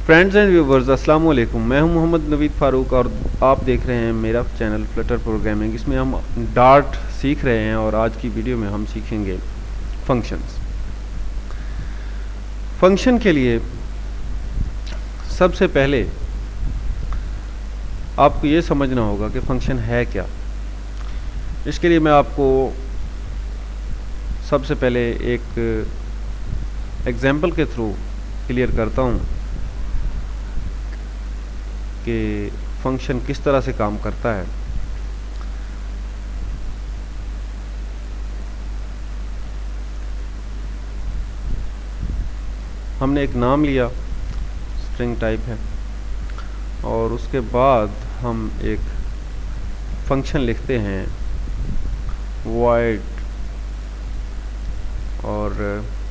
Friends and viewers अस्सलाम वालेकुम। मैं हूं मोहम्मद नवीद फ़ारूक और आप देख रहे हैं मेरा चैनल फ्लटर प्रोग्रामिंग। इसमें हम डार्ट सीख रहे हैं और आज की वीडियो में हम सीखेंगे फंक्शंस। फंक्शन के लिए सबसे पहले आपको ये समझना होगा कि फंक्शन है क्या। इसके लिए मैं आपको सबसे पहले एक एग्जाम्पल के थ्रू क्लियर करता हूँ कि फंक्शन किस तरह से काम करता है। हमने एक नाम लिया, स्ट्रिंग टाइप है, और उसके बाद हम एक फंक्शन लिखते हैं void, और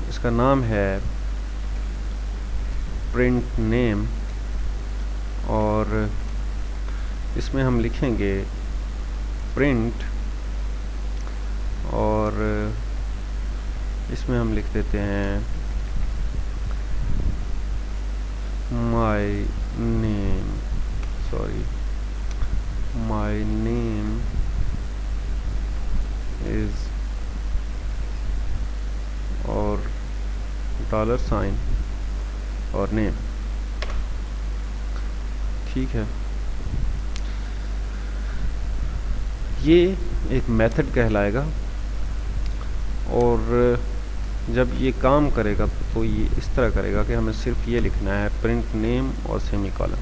इसका नाम है print name, और इसमें हम लिखेंगे प्रिंट, और इसमें हम लिख देते हैं my name is, और $, और नेम। ठीक है, ये एक मेथड कहलाएगा, और जब ये काम करेगा तो ये इस तरह करेगा कि हमें सिर्फ ये लिखना है प्रिंट नेम और सेमीकोलन।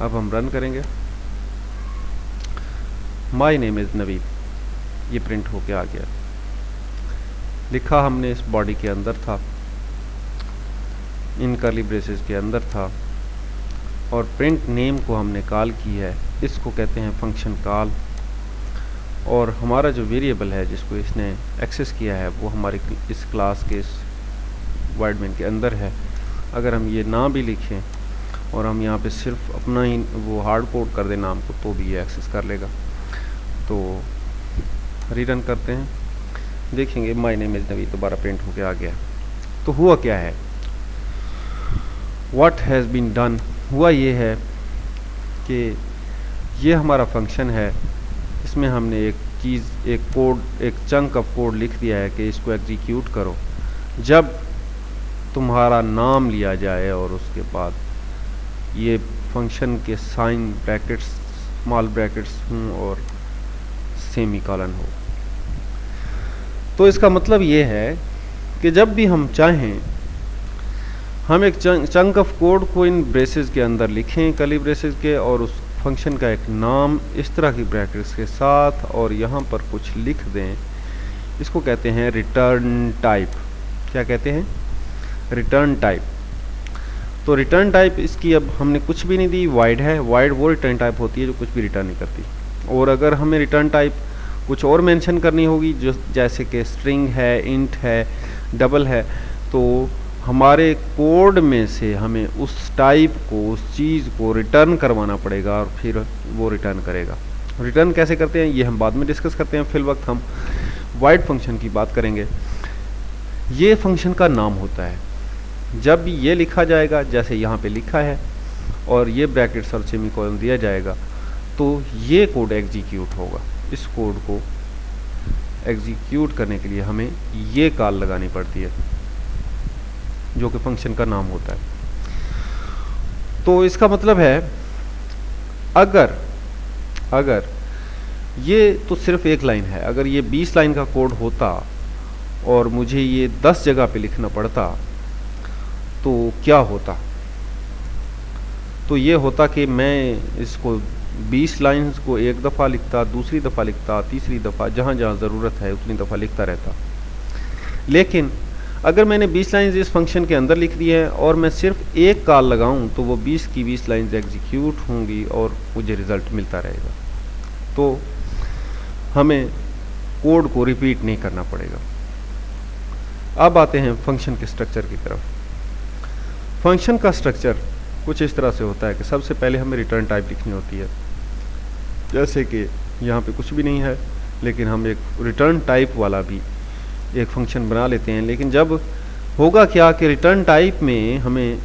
अब हम रन करेंगे, माय नेम इज़ नवीद, ये प्रिंट होके आ गया। लिखा हमने इस बॉडी के अंदर था, इन कर्ली ब्रेसेस के अंदर था, और प्रिंट नेम को हमने कॉल की है। इसको कहते हैं फंक्शन कॉल, और हमारा जो वेरिएबल है जिसको इसने एक्सेस किया है वो हमारी इस क्लास के इस void main के अंदर है। अगर हम ये ना भी लिखें और हम यहाँ पे सिर्फ अपना ही वो हार्ड कोड कर दें नाम को, तो भी ये एक्सेस कर लेगा। तो रीरन करते हैं, देखेंगे माय नेम इज़ नवीद दोबारा प्रिंट होके आ गया। तो हुआ क्या है, व्हाट हैज़ बीन डन, हुआ ये है कि ये हमारा फंक्शन है, इसमें हमने एक चीज़, एक कोड, एक चंक ऑफ कोड लिख दिया है कि इसको एग्जीक्यूट करो जब तुम्हारा नाम लिया जाए और उसके बाद ये फंक्शन के साइन ब्रैकेट्स, स्मॉल ब्रैकेट्स हों और सेमीकोलन हो। तो इसका मतलब ये है कि जब भी हम चाहें हम एक चंक ऑफ कोड को इन ब्रेसेस के अंदर लिखें, कर्ली ब्रेसेस के, और उस फंक्शन का एक नाम इस तरह की ब्रैकेट्स के साथ, और यहाँ पर कुछ लिख दें। इसको कहते हैं रिटर्न टाइप। क्या कहते हैं? Return type. तो रिटर्न टाइप इसकी अब हमने कुछ भी नहीं दी, void है। void वो रिटर्न टाइप होती है जो कुछ भी रिटर्न नहीं करती। और अगर हमें रिटर्न टाइप कुछ और मेंशन करनी होगी, जो जैसे कि स्ट्रिंग है, इंट है, डबल है, तो हमारे कोड में से हमें उस टाइप को, उस चीज़ को रिटर्न करवाना पड़ेगा, और फिर वो रिटर्न करेगा। रिटर्न कैसे करते हैं ये हम बाद में डिस्कस करते हैं, फिल वक्त हम void फंक्शन की बात करेंगे। ये फंक्शन का नाम होता है। जब ये लिखा जाएगा जैसे यहाँ पे लिखा है, और ये ब्रैकेट्स और सेमीकोलन दिया जाएगा, तो ये कोड एग्जीक्यूट होगा। इस कोड को एग्जीक्यूट करने के लिए हमें ये कॉल लगानी पड़ती है जो कि फंक्शन का नाम होता है। तो इसका मतलब है अगर ये तो सिर्फ एक लाइन है, अगर ये 20 लाइन का कोड होता और मुझे ये 10 जगह पे लिखना पड़ता तो क्या होता? तो ये होता कि मैं इसको 20 लाइंस को एक दफ़ा लिखता, दूसरी दफ़ा लिखता, तीसरी दफ़ा, जहाँ जहाँ ज़रूरत है उतनी दफ़ा लिखता रहता। लेकिन अगर मैंने 20 लाइंस इस फंक्शन के अंदर लिख दी है और मैं सिर्फ एक कॉल लगाऊं, तो वो 20 की 20 लाइंस एग्जीक्यूट होंगी और मुझे रिज़ल्ट मिलता रहेगा। तो हमें कोड को रिपीट नहीं करना पड़ेगा। अब आते हैं फंक्शन के स्ट्रक्चर की तरफ। फंक्शन का स्ट्रक्चर कुछ इस तरह से होता है कि सबसे पहले हमें रिटर्न टाइप लिखनी होती है। जैसे कि यहाँ पे कुछ भी नहीं है, लेकिन हम एक रिटर्न टाइप वाला भी एक फंक्शन बना लेते हैं। लेकिन जब होगा क्या कि रिटर्न टाइप में हमें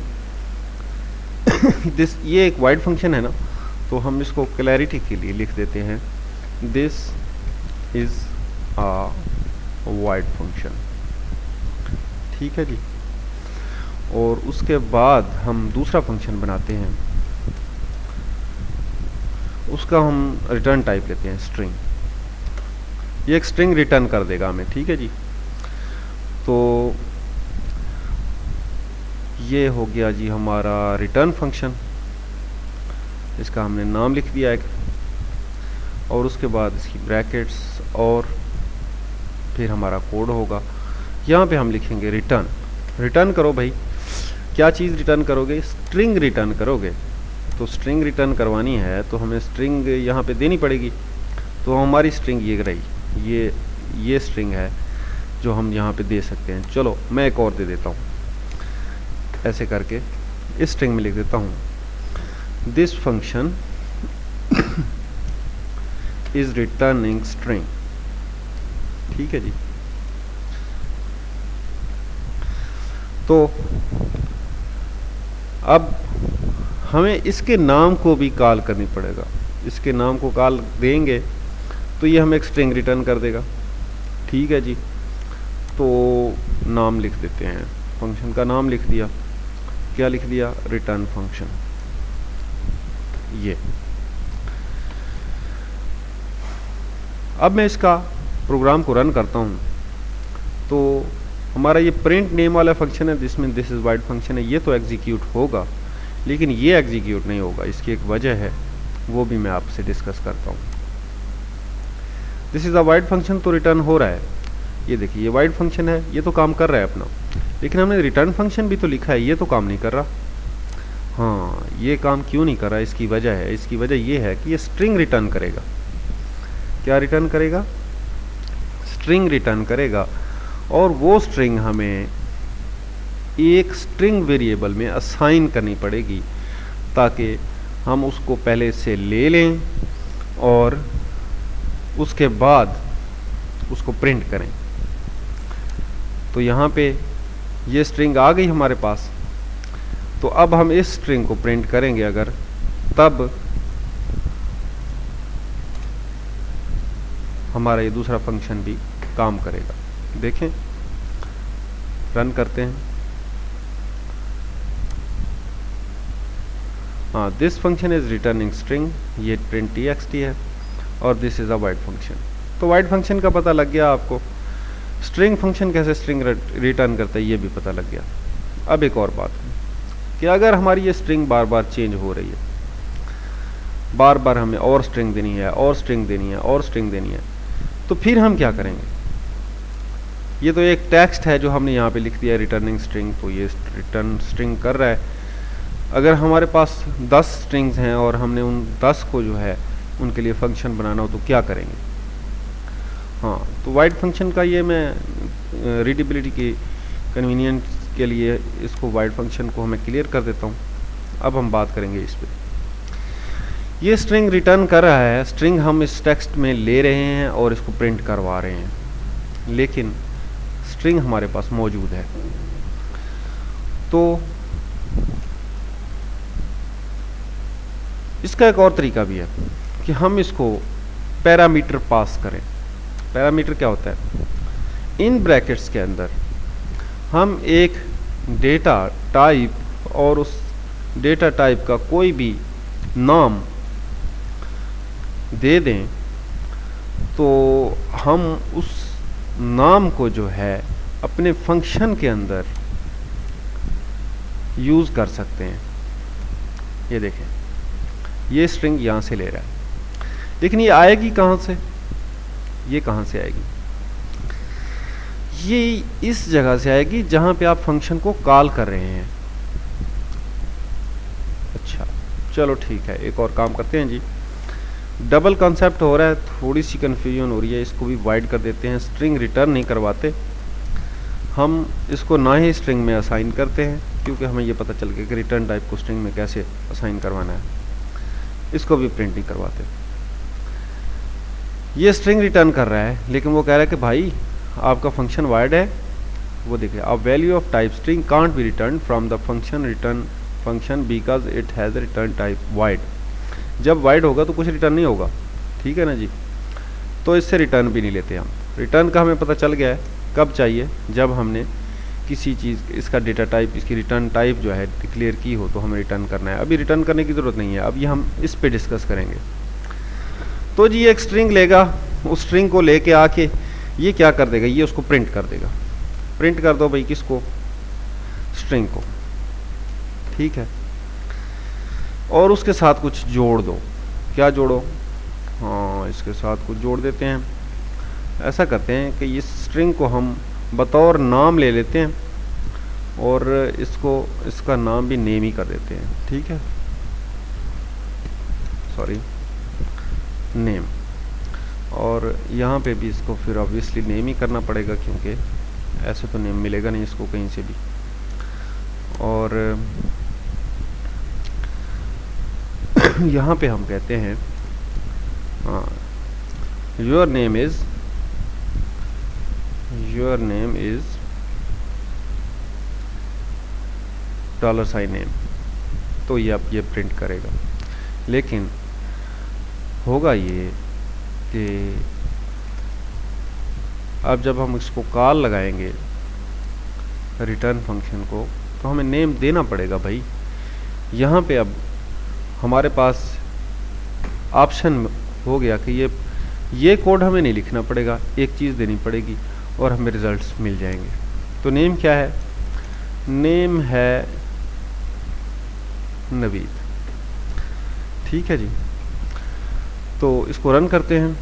ये एक वाइड फंक्शन है ना, तो हम इसको क्लैरिटी के लिए लिख देते हैं this is a wide function. ठीक है जी। और उसके बाद हम दूसरा फंक्शन बनाते हैं, उसका हम रिटर्न टाइप लेते हैं स्ट्रिंग। ये एक स्ट्रिंग रिटर्न कर देगा हमें। ठीक है जी। तो ये हो गया जी हमारा रिटर्न फंक्शन, इसका हमने नाम लिख दिया एक, और उसके बाद इसकी ब्रैकेट्स, और फिर हमारा कोड होगा। यहाँ पे हम लिखेंगे रिटर्न। रिटर्न करो भाई, क्या चीज़ रिटर्न करोगे? स्ट्रिंग रिटर्न करोगे। तो स्ट्रिंग रिटर्न करवानी है तो हमें स्ट्रिंग यहाँ पे देनी पड़ेगी। तो हमारी स्ट्रिंग ये रही, ये स्ट्रिंग है जो हम यहाँ पे दे सकते हैं। चलो मैं एक और दे देता हूँ, ऐसे करके इस स्ट्रिंग में लिख देता हूँ this function is returning string. ठीक है जी। तो अब हमें इसके नाम को भी कॉल करनी पड़ेगा। इसके नाम को कॉल देंगे तो ये हमें एक स्ट्रिंग रिटर्न कर देगा। ठीक है जी। तो नाम लिख देते हैं, फंक्शन का नाम लिख दिया। क्या लिख दिया? Return function. ये अब मैं इसका प्रोग्राम को रन करता हूँ तो हमारा ये प्रिंट नेम वाला फंक्शन है जिसमें दिस इज वाइड फंक्शन है, ये तो एग्जीक्यूट होगा, लेकिन ये एग्जीक्यूट नहीं होगा। इसकी एक वजह है, वो भी मैं आपसे डिस्कस करता हूँ। This is a wide function तो रिटर्न हो रहा है, ये देखिए ये वाइड फंक्शन है, ये तो काम कर रहा है अपना, लेकिन हमने रिटर्न फंक्शन भी तो लिखा है, ये तो काम नहीं कर रहा। हाँ, ये काम क्यों नहीं कर रहा? इसकी वजह है, इसकी वजह ये है कि ये स्ट्रिंग रिटर्न करेगा। क्या रिटर्न करेगा? स्ट्रिंग रिटर्न करेगा, और वो स्ट्रिंग हमें एक स्ट्रिंग वेरिएबल में असाइन करनी पड़ेगी ताकि हम उसको पहले से ले लें और उसके बाद उसको प्रिंट करें। तो यहाँ पे ये स्ट्रिंग आ गई हमारे पास, तो अब हम इस स्ट्रिंग को प्रिंट करेंगे अगर, तब हमारा ये दूसरा फंक्शन भी काम करेगा। देखें, रन करते हैं। हाँ, this function is returning string, ये प्रिंट txt है, और this is a wide function. तो वाइड फंक्शन का पता लग गया आपको। स्ट्रिंग फंक्शन कैसे स्ट्रिंग रिटर्न करता है ये भी पता लग गया। अब एक और बात कि अगर हमारी ये स्ट्रिंग बार बार चेंज हो रही है, बार बार हमें और स्ट्रिंग देनी है, और स्ट्रिंग देनी है, और स्ट्रिंग देनी है, तो फिर हम क्या करेंगे? ये तो एक टेक्स्ट है जो हमने यहाँ पे लिख दिया रिटर्निंग स्ट्रिंग, तो ये रिटर्न स्ट्रिंग कर रहा है। अगर हमारे पास 10 स्ट्रिंग्स हैं और हमने उन 10 को जो है उनके लिए फंक्शन बनाना हो तो क्या करेंगे? हाँ, तो वाइड फंक्शन का ये मैं रीडेबिलिटी की कन्वीनियंस के लिए इसको वाइड फंक्शन को हमें क्लियर कर देता हूँ। अब हम बात करेंगे इस पर। ये स्ट्रिंग रिटर्न कर रहा है, स्ट्रिंग हम इस टेक्स्ट में ले रहे हैं और इसको प्रिंट करवा रहे हैं, लेकिन स्ट्रिंग हमारे पास मौजूद है। तो इसका एक और तरीका भी है कि हम इसको पैरामीटर पास करें। पैरामीटर क्या होता है? इन ब्रैकेट्स के अंदर हम एक डेटा टाइप और उस डेटा टाइप का कोई भी नाम दे दें, तो हम उस नाम को जो है अपने फंक्शन के अंदर यूज़ कर सकते हैं। ये देखें, ये स्ट्रिंग यहाँ से ले रहा है, लेकिन ये आएगी कहाँ से? ये कहाँ से आएगी? ये इस जगह से आएगी जहाँ पे आप फंक्शन को कॉल कर रहे हैं। अच्छा, चलो ठीक है, एक और काम करते हैं जी। डबल कॉन्सेप्ट हो रहा है, थोड़ी सी कन्फ्यूजन हो रही है, इसको भी वाइड कर देते हैं। स्ट्रिंग रिटर्न नहीं करवाते हम, इसको ना ही स्ट्रिंग में असाइन करते हैं, क्योंकि हमें ये पता चल गया कि रिटर्न टाइप को स्ट्रिंग में कैसे असाइन करवाना है। इसको भी प्रिंट नहीं करवाते। ये स्ट्रिंग रिटर्न कर रहा है, लेकिन वो कह रहा है कि भाई आपका फंक्शन वाइड है। वो देखिए, a value of type string can't be return from the function return function because it has return type wide. जब वाइड होगा तो कुछ रिटर्न नहीं होगा, ठीक है ना जी। तो इससे रिटर्न भी नहीं लेते हम। रिटर्न का हमें पता चल गया है, कब चाहिए, जब हमने किसी चीज़ इसका डेटा टाइप, इसकी रिटर्न टाइप जो है डिक्लेयर की हो तो हमें रिटर्न करना है। अभी रिटर्न करने की ज़रूरत नहीं है, अभी हम इस पे डिस्कस करेंगे। तो जी एक स्ट्रिंग लेगा, उस स्ट्रिंग को लेके आके ये क्या कर देगा, ये उसको प्रिंट कर देगा। प्रिंट कर दो भाई किसको, स्ट्रिंग को, ठीक है। और उसके साथ कुछ जोड़ दो। क्या जोड़ो, हाँ इसके साथ कुछ जोड़ देते हैं। ऐसा करते हैं कि इस स्ट्रिंग को हम बतौर नाम ले लेते हैं और इसका नाम भी नेम ही कर देते हैं, ठीक है, सॉरी नेम। और यहाँ पे भी इसको फिर ऑब्वियसली नेम ही करना पड़ेगा, क्योंकि ऐसे तो नेम मिलेगा नहीं इसको कहीं से भी। और यहाँ पे हम कहते हैं your name is $sign name, तो ये अब ये प्रिंट करेगा। लेकिन होगा ये कि अब जब हम इसको कॉल लगाएंगे रिटर्न फंक्शन को, तो हमें नेम देना पड़ेगा भाई। यहाँ पे अब हमारे पास ऑप्शन हो गया कि ये कोड हमें नहीं लिखना पड़ेगा, एक चीज़ देनी पड़ेगी और हमें रिजल्ट्स मिल जाएंगे। तो नेम क्या है, नेम है नवीद, ठीक है जी। तो इसको रन करते हैं,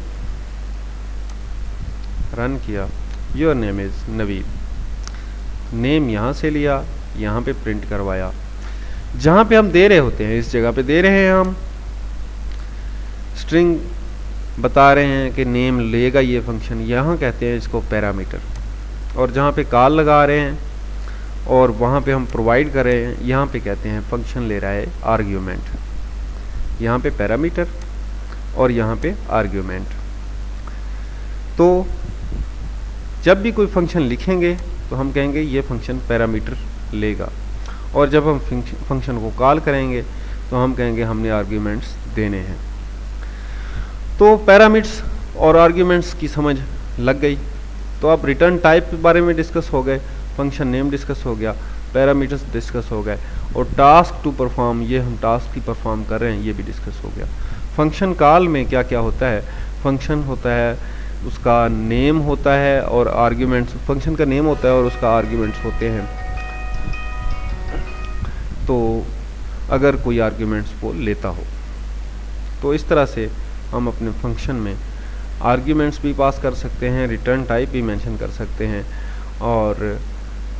रन किया, your name is Naveed. Name यहाँ से लिया, यहाँ पे प्रिंट करवाया। जहाँ पे हम दे रहे होते हैं इस जगह पे दे रहे हैं, हम स्ट्रिंग बता रहे हैं कि नेम लेगा ये फंक्शन, यहाँ कहते हैं इसको पैरामीटर। और जहाँ पे कॉल लगा रहे हैं और वहाँ पे हम प्रोवाइड कर रहे हैं, यहाँ पे कहते हैं फंक्शन ले रहा है आर्ग्यूमेंट। यहाँ पे पैरामीटर और यहाँ पे आर्ग्यूमेंट। तो जब भी कोई फंक्शन लिखेंगे तो हम कहेंगे ये फंक्शन पैरामीटर लेगा, और जब हम फंक्शन को कॉल करेंगे तो हम कहेंगे हमने आर्ग्यूमेंट्स देने हैं। तो पैरामीटर्स और आर्ग्यूमेंट्स की समझ लग गई। तो अब रिटर्न टाइप के बारे में डिस्कस हो गए, फंक्शन नेम डिस्कस हो गया, पैरामीटर्स डिस्कस हो गए, और टास्क टू परफॉर्म, ये हम टास्क की परफॉर्म कर रहे हैं, ये भी डिस्कस हो गया। फंक्शन कॉल में क्या क्या होता है, फंक्शन होता है, उसका नेम होता है और आर्ग्यूमेंट्स, फंक्शन का नेम होता है और उसका आर्ग्यूमेंट्स होते हैं। तो अगर कोई आर्ग्यूमेंट्स वो लेता हो, तो इस तरह से हम अपने फंक्शन में आर्ग्यूमेंट्स भी पास कर सकते हैं, रिटर्न टाइप भी मेंशन कर सकते हैं, और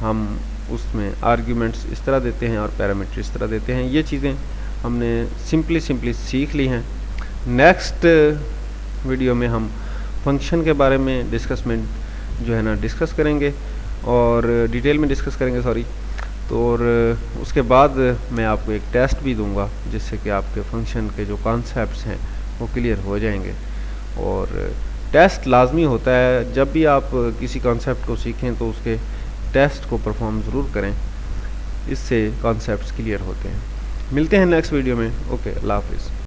हम उसमें आर्ग्यूमेंट्स इस तरह देते हैं और पैरामीटर इस तरह देते हैं। ये चीज़ें हमने सिंपली सीख ली हैं। नेक्स्ट वीडियो में हम फंक्शन के बारे में डिस्कस करेंगे और डिटेल में डिस्कस करेंगे, सॉरी। तो और उसके बाद मैं आपको एक टेस्ट भी दूंगा, जिससे कि आपके फंक्शन के जो कॉन्सेप्ट्स हैं वो क्लियर हो जाएंगे। और टेस्ट लाजमी होता है, जब भी आप किसी कॉन्सेप्ट को सीखें तो उसके टेस्ट को परफॉर्म ज़रूर करें, इससे कॉन्सेप्ट्स क्लियर होते हैं। मिलते हैं नेक्स्ट वीडियो में। ओके, अल्लाह हाफिज़।